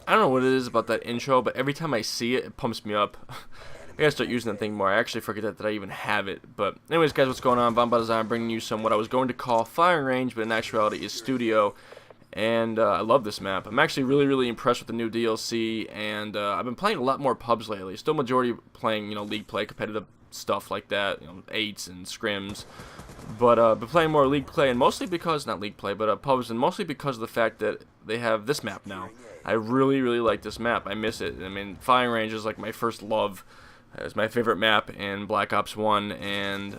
I don't know what it is about that intro, but every time I see it, it pumps me up. I gotta start using that thing more. I actually forget that I even have it. But anyways, guys, what's going on? Von Balthazar, I'm bringing you some what I was going to call firing range, but in actuality is studio. And I love this map. I'm actually really impressed with the new DLC, and I've been playing a lot more pubs lately. Still majority playing, league play, competitive stuff like that, 8s and scrims. But been playing more league play, and mostly because, not league play, but pubs, and mostly because of the fact that they have this map now. I really like this map. I miss it. I mean, firing range is like my first love. It's my favorite map in Black Ops 1, and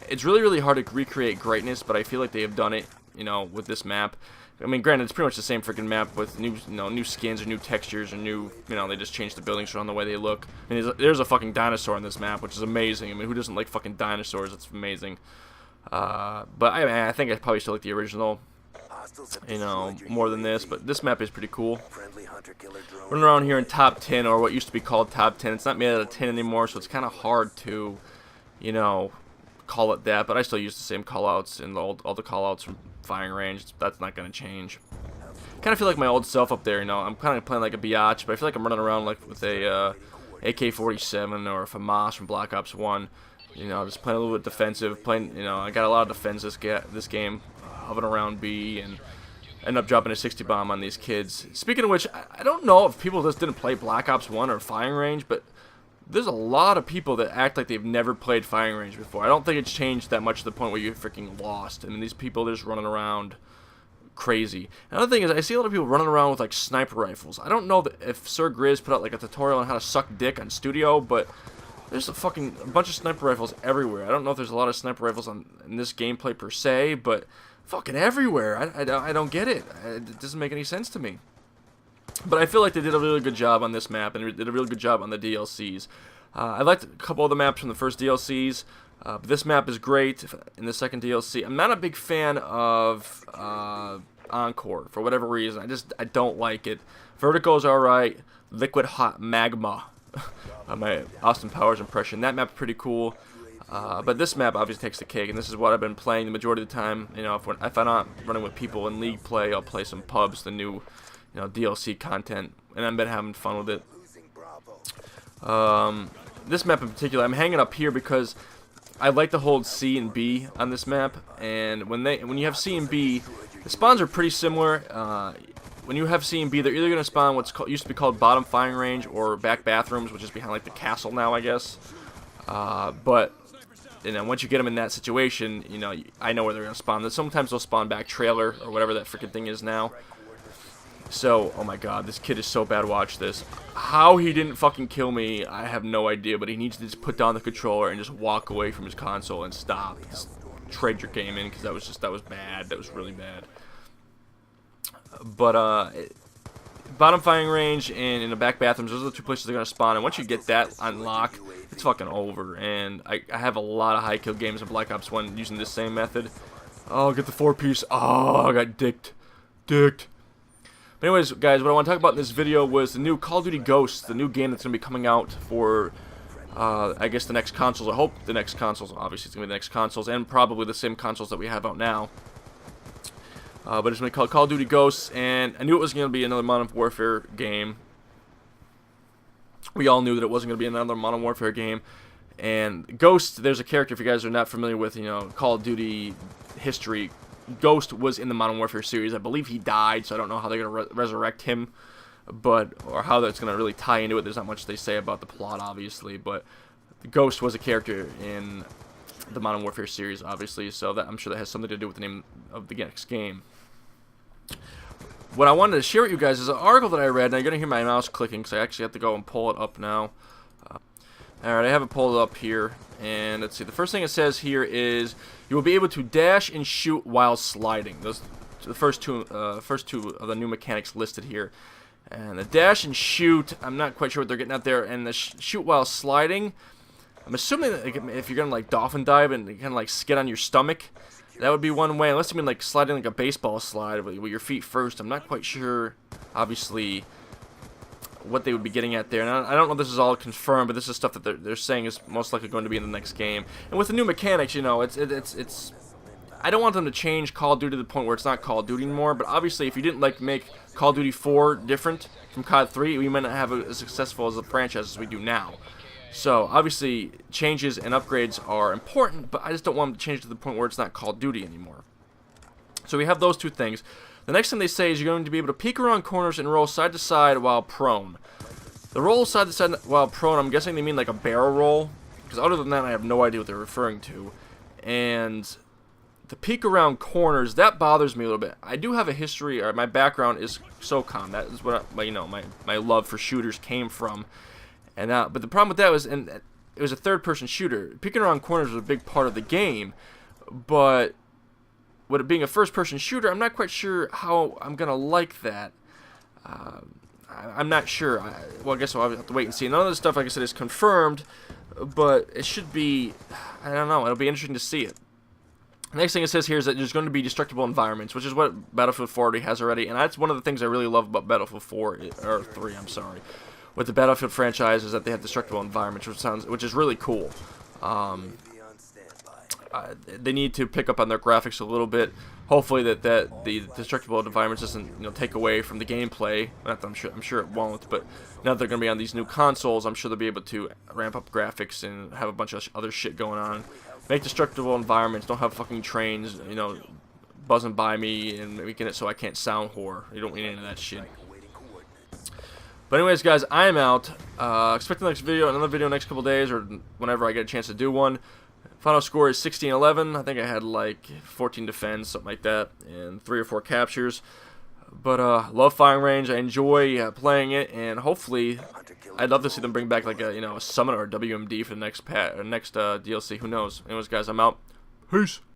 it's really hard to recreate greatness, but I feel like they have done it, with this map. I mean, granted, it's pretty much the same freaking map with new skins or new textures or new, they just changed the buildings around the way they look. I mean, there's a fucking dinosaur on this map, which is amazing. I mean, who doesn't like fucking dinosaurs? It's amazing. But I think I probably still like the original, more than this. But this map is pretty cool. Running around here in top 10, or what used to be called top 10. It's not made out of 10 anymore, so it's kind of hard to, call it that. But I still use the same callouts and all the callouts from firing range. That's not going to change. Kind of feel like my old self up there, I'm kind of playing like a biatch, but I feel like I'm running around like with a AK-47 or a FAMAS from Black Ops 1. Just playing a little bit defensive. I got a lot of defense this game, hovering around B, and end up dropping a 60 bomb on these kids. Speaking of which, I don't know if people just didn't play Black Ops 1 or firing range, but there's a lot of people that act like they've never played firing range before. I don't think it's changed that much to the point where you're freaking lost. I mean, these people are just running around crazy. Another thing is, I see a lot of people running around with like sniper rifles. I don't know if Sir Grizz put out like a tutorial on how to suck dick on Studio, but there's a bunch of sniper rifles everywhere. I don't know if there's a lot of sniper rifles in this gameplay per se, but fucking everywhere. I don't get it. It doesn't make any sense to me. But I feel like they did a really good job on this map, and they did a really good job on the DLCs. I liked a couple of the maps from the first DLCs, but this map is great in the second DLC. I'm not a big fan of Encore for whatever reason. I don't like it. Vertigo's alright. Liquid Hot Magma. My Austin Powers impression. That map's pretty cool. But this map obviously takes the cake, and this is what I've been playing the majority of the time. If I'm not running with people in league play, I'll play some pubs, the new, DLC content, and I've been having fun with it. This map in particular, I'm hanging up here because I like to hold C and B on this map, and when you have C and B, the spawns are pretty similar. When you have C and B, they're either going to spawn what's used to be called bottom firing range or back bathrooms, which is behind like the castle now, I guess. But once you get them in that situation, I know where they're going to spawn. Sometimes they'll spawn back trailer or whatever that freaking thing is now. So, oh my god, this kid is so bad. Watch this. How he didn't fucking kill me, I have no idea, but he needs to just put down the controller and just walk away from his console and stop. Just trade your game in, because that was bad. That was really bad. But, bottom firing range and in the back bathrooms, those are the two places they're going to spawn, and once you get that on lock, it's fucking over. And I have a lot of high kill games in Black Ops 1 using this same method. Oh, get the 4-piece. Oh, I got dicked. But anyways, guys, what I want to talk about in this video was the new Call of Duty Ghosts, the new game that's going to be coming out for, I guess, the next consoles. I hope the next consoles. Obviously, it's going to be the next consoles, and probably the same consoles that we have out now. But it's going to be called Call of Duty Ghosts, and I knew it was going to be another Modern Warfare game. We all knew that it wasn't going to be another Modern Warfare game. And Ghost, there's a character, if you guys are not familiar with, Call of Duty history. Ghost was in the Modern Warfare series. I believe he died, so I don't know how they're going to resurrect him, or how that's going to really tie into it. There's not much they say about the plot, obviously, but Ghost was a character in the Modern Warfare series, obviously, so I'm sure that has something to do with the name of the next game. What I wanted to share with you guys is an article that I read, and you're going to hear my mouse clicking, because I actually have to go and pull it up now. Alright, I have it pulled up here, and let's see, the first thing it says here is, you will be able to dash and shoot while sliding. Those are the first two of the new mechanics listed here. And the dash and shoot, I'm not quite sure what they're getting at there, and the shoot while sliding, I'm assuming that if you're going to like dolphin dive and kind of like skid on your stomach, that would be one way, unless you mean like sliding like a baseball slide with your feet first. I'm not quite sure, obviously, what they would be getting at there, and I don't know if this is all confirmed, but this is stuff that they're saying is most likely going to be in the next game. And with the new mechanics, I don't want them to change Call of Duty to the point where it's not Call of Duty anymore, but obviously if you didn't like make Call of Duty 4 different from COD 3, we might not have as successful as a franchise as we do now. So obviously changes and upgrades are important, but I just don't want them to change to the point where it's not Call of Duty anymore. So we have those two things. The next thing they say is you're going to be able to peek around corners and roll side to side while prone. The roll side to side while prone, I'm guessing they mean like a barrel roll, because other than that I have no idea what they're referring to. And the peek around corners, that bothers me a little bit. I do have a history, or my background is SOCOM. That is what my love for shooters came from. And but the problem with that was, and it was a third-person shooter. Peeking around corners was a big part of the game, but with it being a first-person shooter, I'm not quite sure how I'm gonna like that. I'm not sure. Well, I guess I'll have to wait and see. None of this stuff, like I said, is confirmed, but it should be. I don't know. It'll be interesting to see it. The next thing it says here is that there's going to be destructible environments, which is what Battlefield 4 already has already, and that's one of the things I really love about Battlefield 4 or 3. I'm sorry, with the Battlefield franchise is that they have destructible environments, which is really cool. They need to pick up on their graphics a little bit. Hopefully that the destructible environments doesn't take away from the gameplay. Not that I'm sure it won't, but now that they're going to be on these new consoles, I'm sure they'll be able to ramp up graphics and have a bunch of other shit going on. Make destructible environments. Don't have fucking trains, buzzing by me and making it so I can't sound whore. You don't need any of that shit. But anyways, guys, I am out. Expect the next video, another video next couple days, or whenever I get a chance to do one. Final score is 16-11. I think I had like 14 defends, something like that, and 3 or 4 captures. But love Firing Range. I enjoy playing it, and hopefully, I'd love to see them bring back like a Summit or a WMD for the next DLC. Who knows? Anyways, guys, I'm out. Peace.